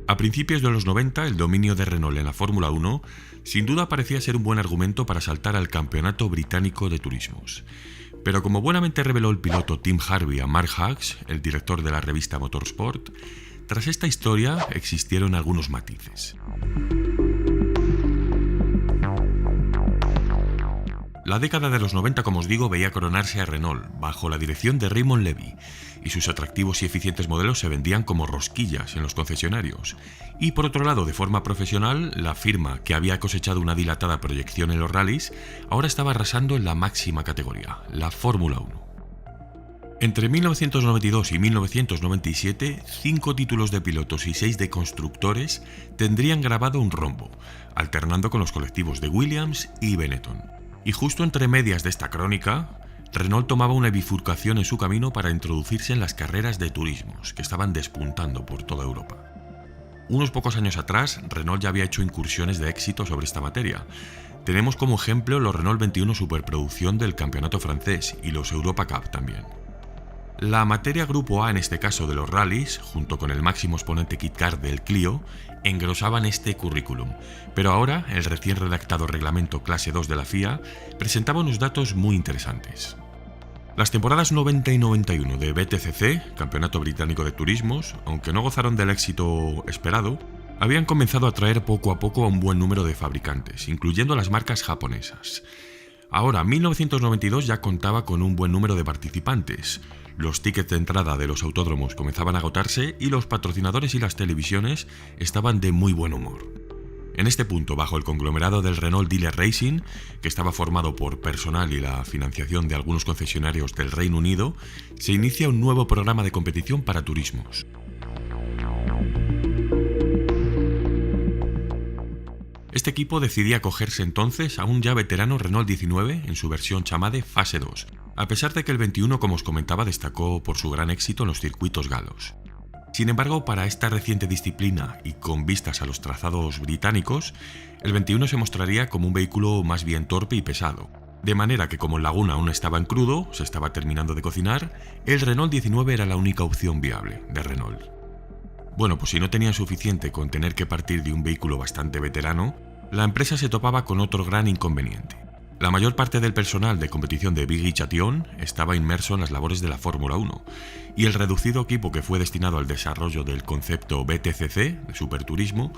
A principios de los 90, el dominio de Renault en la Fórmula 1 sin duda parecía ser un buen argumento para saltar al Campeonato Británico de Turismos. Pero como buenamente reveló el piloto Tim Harvey a Mark Hughes, el director de la revista Motorsport, tras esta historia existieron algunos matices. La década de los 90, como os digo, veía coronarse a Renault, bajo la dirección de Raymond Levy, y sus atractivos y eficientes modelos se vendían como rosquillas en los concesionarios. Y por otro lado, de forma profesional, la firma, que había cosechado una dilatada proyección en los rallies, ahora estaba arrasando en la máxima categoría, la Fórmula 1. Entre 1992 y 1997, 5 títulos de pilotos y 6 de constructores tendrían grabado un rombo, alternando con los colectivos de Williams y Benetton. Y justo entre medias de esta crónica, Renault tomaba una bifurcación en su camino para introducirse en las carreras de turismos, que estaban despuntando por toda Europa. Unos pocos años atrás, Renault ya había hecho incursiones de éxito sobre esta materia. Tenemos como ejemplo los Renault 21 Superproducción del campeonato francés y los Europa Cup también. La materia Grupo A, en este caso de los rallies, junto con el máximo exponente Kit Kat del Clio, engrosaban este currículum, pero ahora el recién redactado reglamento clase 2 de la FIA presentaba unos datos muy interesantes. Las temporadas 90 y 91 de BTCC, Campeonato Británico de Turismos, aunque no gozaron del éxito esperado, habían comenzado a atraer poco a poco a un buen número de fabricantes, incluyendo las marcas japonesas. Ahora, 1992 ya contaba con un buen número de participantes. Los tickets de entrada de los autódromos comenzaban a agotarse y los patrocinadores y las televisiones estaban de muy buen humor. En este punto, bajo el conglomerado del Renault Dealer Racing, que estaba formado por personal y la financiación de algunos concesionarios del Reino Unido, se inicia un nuevo programa de competición para turismos. Este equipo decidía acogerse entonces a un ya veterano Renault 19 en su versión Chamade Fase 2, a pesar de que el 21, como os comentaba, destacó por su gran éxito en los circuitos galos. Sin embargo, para esta reciente disciplina y con vistas a los trazados británicos, el 21 se mostraría como un vehículo más bien torpe y pesado, de manera que como el Laguna aún estaba en crudo, se estaba terminando de cocinar, el Renault 19 era la única opción viable de Renault. Bueno, pues si no tenían suficiente con tener que partir de un vehículo bastante veterano, la empresa se topaba con otro gran inconveniente. La mayor parte del personal de competición de Biggie Châtillon estaba inmerso en las labores de la Fórmula 1, y el reducido equipo que fue destinado al desarrollo del concepto BTCC, de Superturismo,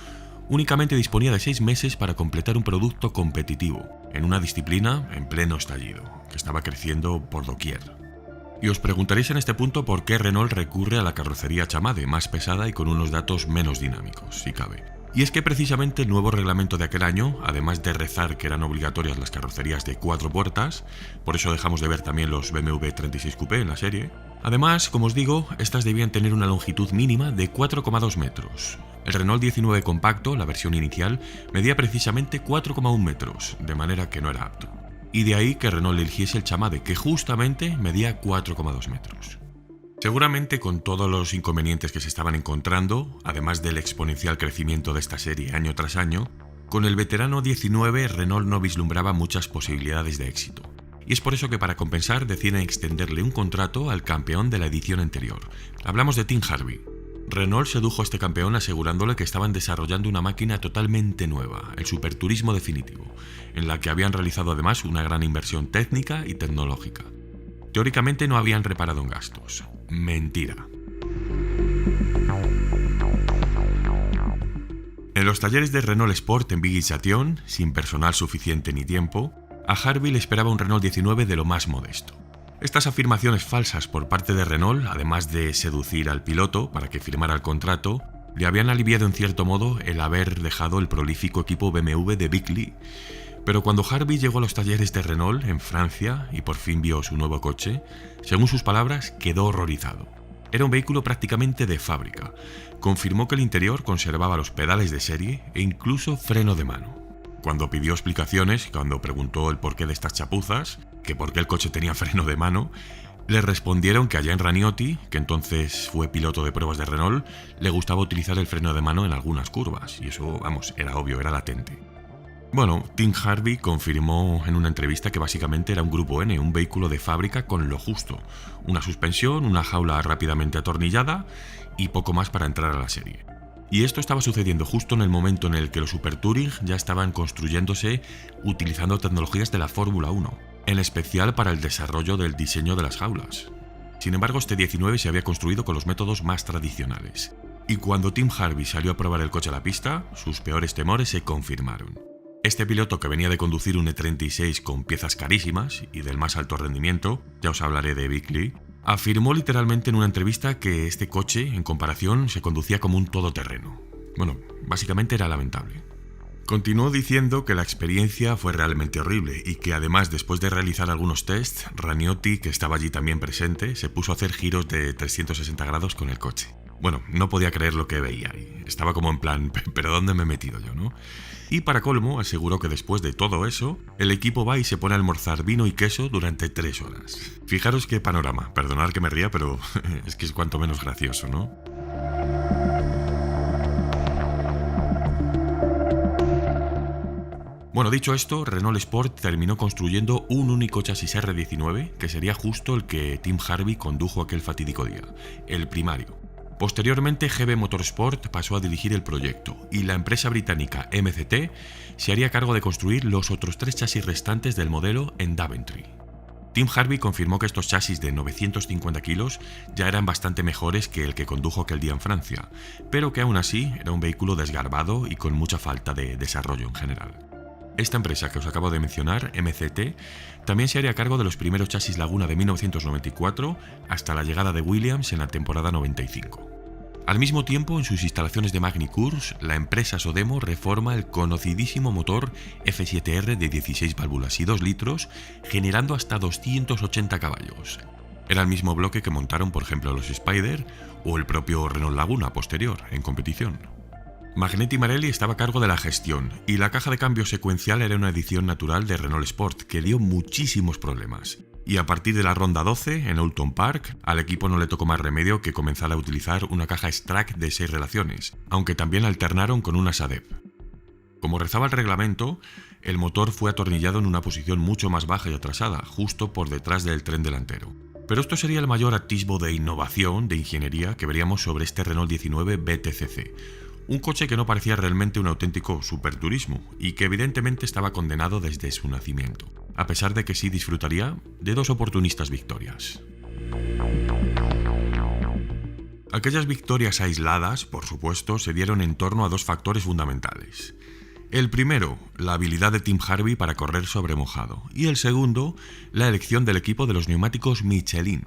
únicamente disponía de 6 meses para completar un producto competitivo, en una disciplina en pleno estallido, que estaba creciendo por doquier. Y os preguntaréis en este punto por qué Renault recurre a la carrocería Chamade, más pesada y con unos datos menos dinámicos, si cabe. Y es que precisamente el nuevo reglamento de aquel año, además de rezar que eran obligatorias las carrocerías de 4 puertas, por eso dejamos de ver también los BMW 36 Coupé en la serie, además, como os digo, estas debían tener una longitud mínima de 4,2 metros. El Renault 19 compacto, la versión inicial, medía precisamente 4,1 metros, de manera que no era apto. Y de ahí que Renault eligiese el Chamade, que justamente medía 4,2 metros. Seguramente con todos los inconvenientes que se estaban encontrando, además del exponencial crecimiento de esta serie año tras año, con el veterano 19 Renault no vislumbraba muchas posibilidades de éxito. Y es por eso que para compensar deciden extenderle un contrato al campeón de la edición anterior. Hablamos de Tim Harvey. Renault sedujo a este campeón asegurándole que estaban desarrollando una máquina totalmente nueva, el Superturismo definitivo, en la que habían realizado además una gran inversión técnica y tecnológica. Teóricamente no habían reparado en gastos. Mentira. En los talleres de Renault Sport en Biggie Châtillon, sin personal suficiente ni tiempo, a Harvey le esperaba un Renault 19 de lo más modesto. Estas afirmaciones falsas por parte de Renault, además de seducir al piloto para que firmara el contrato, le habían aliviado en cierto modo el haber dejado el prolífico equipo BMW de Big Lee. Pero cuando Harvey llegó a los talleres de Renault en Francia y por fin vio su nuevo coche, según sus palabras, quedó horrorizado. Era un vehículo prácticamente de fábrica. Confirmó que el interior conservaba los pedales de serie e incluso freno de mano. Cuando pidió explicaciones, cuando preguntó el porqué de estas chapuzas, que por qué el coche tenía freno de mano, le respondieron que allá en Raniotti, que entonces fue piloto de pruebas de Renault, le gustaba utilizar el freno de mano en algunas curvas, y eso, vamos, era obvio, era latente. Bueno, Tim Harvey confirmó en una entrevista que básicamente era un Grupo N, un vehículo de fábrica con lo justo, una suspensión, una jaula rápidamente atornillada y poco más para entrar a la serie. Y esto estaba sucediendo justo en el momento en el que los Super Touring ya estaban construyéndose utilizando tecnologías de la Fórmula 1, en especial para el desarrollo del diseño de las jaulas. Sin embargo, este 19 se había construido con los métodos más tradicionales. Y cuando Tim Harvey salió a probar el coche a la pista, sus peores temores se confirmaron. Este piloto, que venía de conducir un E36 con piezas carísimas y del más alto rendimiento, ya os hablaré de Bickley, afirmó literalmente en una entrevista que este coche, en comparación, se conducía como un todoterreno. Bueno, básicamente era lamentable. Continuó diciendo que la experiencia fue realmente horrible y que además, después de realizar algunos tests, Raniotti, que estaba allí también presente, se puso a hacer giros de 360 grados con el coche. Bueno, no podía creer lo que veía y estaba como en plan, ¿pero dónde me he metido yo, no? Y para colmo, aseguró que después de todo eso, el equipo va y se pone a almorzar vino y queso durante 3 horas. Fijaros qué panorama, perdonad que me ría, pero es que es cuanto menos gracioso, ¿no? Bueno, dicho esto, Renault Sport terminó construyendo un único chasis R19, que sería justo el que Tim Harvey condujo aquel fatídico día, el primario. Posteriormente, GB Motorsport pasó a dirigir el proyecto y la empresa británica MCT se haría cargo de construir los otros 3 chasis restantes del modelo en Daventry. Tim Harvey confirmó que estos chasis de 950 kilos ya eran bastante mejores que el que condujo aquel día en Francia, pero que aún así era un vehículo desgarbado y con mucha falta de desarrollo en general. Esta empresa que os acabo de mencionar, MCT, también se haría cargo de los primeros chasis Laguna de 1994 hasta la llegada de Williams en la temporada 95. Al mismo tiempo, en sus instalaciones de Magny-Cours, la empresa Sodemo reforma el conocidísimo motor F7R de 16 válvulas y 2 litros, generando hasta 280 caballos. Era el mismo bloque que montaron, por ejemplo, los Spider o el propio Renault Laguna posterior en competición. Magneti Marelli estaba a cargo de la gestión y la caja de cambio secuencial era una edición natural de Renault Sport que dio muchísimos problemas. Y a partir de la ronda 12 en Oulton Park, al equipo no le tocó más remedio que comenzar a utilizar una caja Strack de 6 relaciones, aunque también alternaron con una SADEP. Como rezaba el reglamento, el motor fue atornillado en una posición mucho más baja y atrasada, justo por detrás del tren delantero. Pero esto sería el mayor atisbo de innovación, de ingeniería, que veríamos sobre este Renault 19 BTCC. Un coche que no parecía realmente un auténtico superturismo y que evidentemente estaba condenado desde su nacimiento, a pesar de que sí disfrutaría de 2 oportunistas victorias. Aquellas victorias aisladas, por supuesto, se dieron en torno a 2 factores fundamentales. El primero, la habilidad de Tim Harvey para correr sobre mojado, y el segundo, la elección del equipo de los neumáticos Michelin.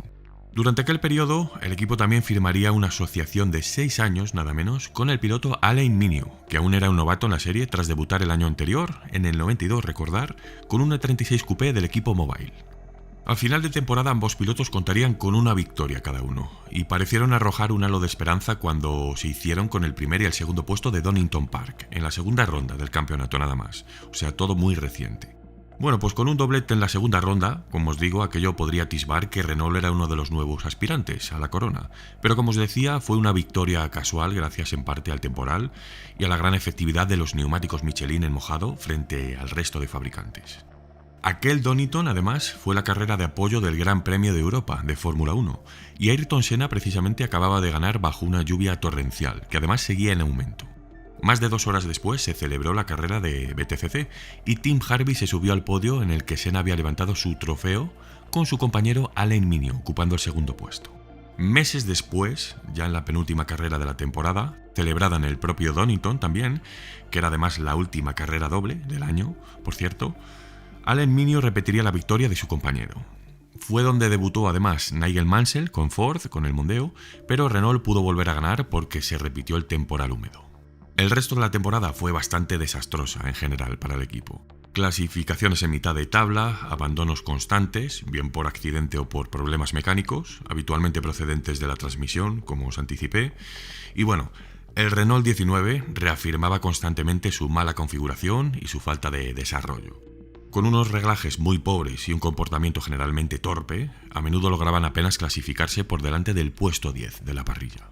Durante aquel periodo, el equipo también firmaría una asociación de 6 años, nada menos, con el piloto Alain Mignon, que aún era un novato en la serie tras debutar el año anterior, en el 92, recordar, con un E36 Coupé del equipo Mobile. Al final de temporada ambos pilotos contarían con una victoria cada uno, y parecieron arrojar un halo de esperanza cuando se hicieron con el primer y el segundo puesto de Donington Park, en la segunda ronda del campeonato nada más, o sea, todo muy reciente. Bueno, pues con un doblete en la segunda ronda, como os digo, aquello podría atisbar que Renault era uno de los nuevos aspirantes a la corona, pero como os decía, fue una victoria casual gracias en parte al temporal y a la gran efectividad de los neumáticos Michelin en mojado frente al resto de fabricantes. Aquel Donington, además, fue la carrera de apoyo del Gran Premio de Europa de Fórmula 1, y Ayrton Senna precisamente acababa de ganar bajo una lluvia torrencial, que además seguía en aumento. Más de 2 horas después se celebró la carrera de BTCC y Tim Harvey se subió al podio en el que Senna había levantado su trofeo con su compañero Alain Mignon ocupando el segundo puesto. Meses después, ya en la penúltima carrera de la temporada, celebrada en el propio Donington también, que era además la última carrera doble del año, por cierto, Alain Mignon repetiría la victoria de su compañero. Fue donde debutó además Nigel Mansell con Ford, con el Mondeo, pero Renault pudo volver a ganar porque se repitió el temporal húmedo. El resto de la temporada fue bastante desastrosa en general para el equipo. Clasificaciones en mitad de tabla, abandonos constantes, bien por accidente o por problemas mecánicos, habitualmente procedentes de la transmisión, como os anticipé, y bueno, el Renault 19 reafirmaba constantemente su mala configuración y su falta de desarrollo. Con unos reglajes muy pobres y un comportamiento generalmente torpe, a menudo lograban apenas clasificarse por delante del puesto 10 de la parrilla.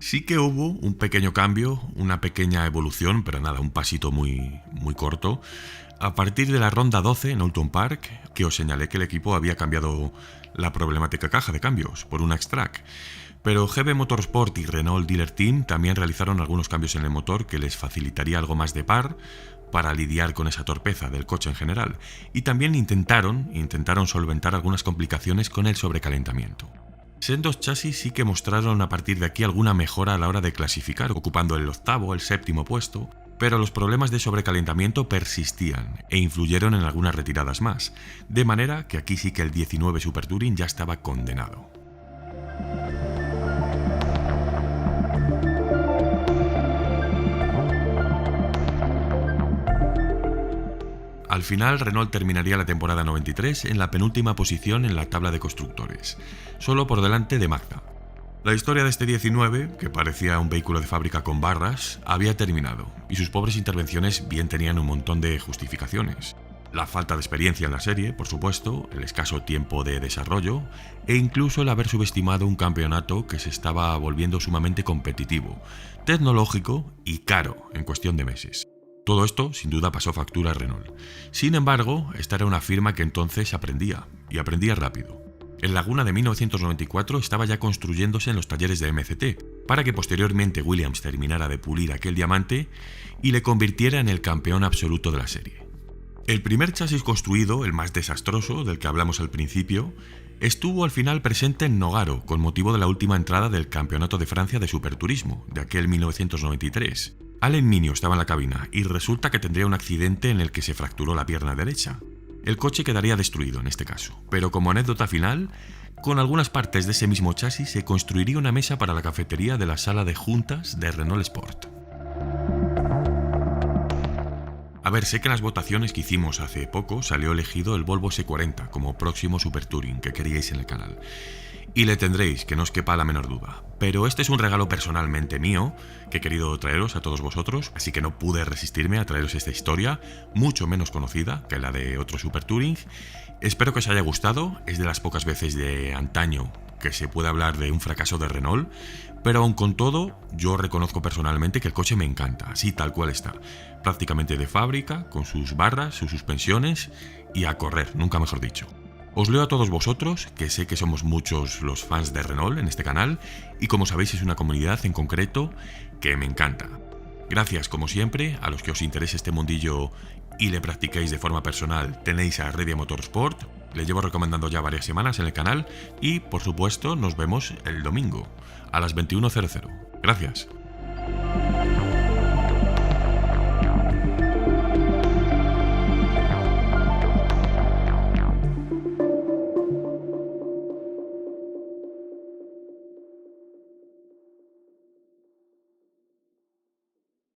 Sí que hubo un pequeño cambio, una pequeña evolución, pero nada, un pasito muy corto. A partir de la ronda 12 en Oulton Park, que os señalé que el equipo había cambiado la problemática caja de cambios por una X-Track. Pero GB Motorsport y Renault Dealer Team también realizaron algunos cambios en el motor que les facilitaría algo más de par para lidiar con esa torpeza del coche en general, y también intentaron solventar algunas complicaciones con el sobrecalentamiento. Sendos chasis sí que mostraron a partir de aquí alguna mejora a la hora de clasificar, ocupando el octavo, el séptimo puesto, pero los problemas de sobrecalentamiento persistían e influyeron en algunas retiradas más, de manera que aquí sí que el 19 Super Touring ya estaba condenado. Al final, Renault terminaría la temporada 93 en la penúltima posición en la tabla de constructores, solo por delante de Magda. La historia de este 19, que parecía un vehículo de fábrica con barras, había terminado, y sus pobres intervenciones bien tenían un montón de justificaciones. La falta de experiencia en la serie, por supuesto, el escaso tiempo de desarrollo, e incluso el haber subestimado un campeonato que se estaba volviendo sumamente competitivo, tecnológico y caro en cuestión de meses. Todo esto, sin duda, pasó factura a Renault. Sin embargo, esta era una firma que entonces aprendía, y aprendía rápido. El Laguna de 1994 estaba ya construyéndose en los talleres de MCT, para que posteriormente Williams terminara de pulir aquel diamante y le convirtiera en el campeón absoluto de la serie. El primer chasis construido, el más desastroso, del que hablamos al principio, estuvo al final presente en Nogaro, con motivo de la última entrada del Campeonato de Francia de Superturismo, de aquel 1993. Alain Minio estaba en la cabina y resulta que tendría un accidente en el que se fracturó la pierna derecha. El coche quedaría destruido en este caso, pero como anécdota final, con algunas partes de ese mismo chasis se construiría una mesa para la cafetería de la sala de juntas de Renault Sport. A ver, sé que en las votaciones que hicimos hace poco salió elegido el Volvo S40 como próximo Super Touring que queríais en el canal. Y le tendréis, que no os quepa la menor duda. Pero este es un regalo personalmente mío que he querido traeros a todos vosotros, así que no pude resistirme a traeros esta historia, mucho menos conocida que la de otro Super Touring. Espero que os haya gustado, es de las pocas veces de antaño que se puede hablar de un fracaso de Renault, pero aun con todo, yo reconozco personalmente que el coche me encanta, así tal cual está, prácticamente de fábrica, con sus barras, sus suspensiones y a correr, nunca mejor dicho. Os leo a todos vosotros, que sé que somos muchos los fans de Renault en este canal, y como sabéis es una comunidad en concreto que me encanta. Gracias, como siempre, a los que os interese este mundillo y le practiquéis de forma personal, tenéis a Redia Motorsport, le llevo recomendando ya varias semanas en el canal, y por supuesto nos vemos el domingo, a las 21:00. Gracias.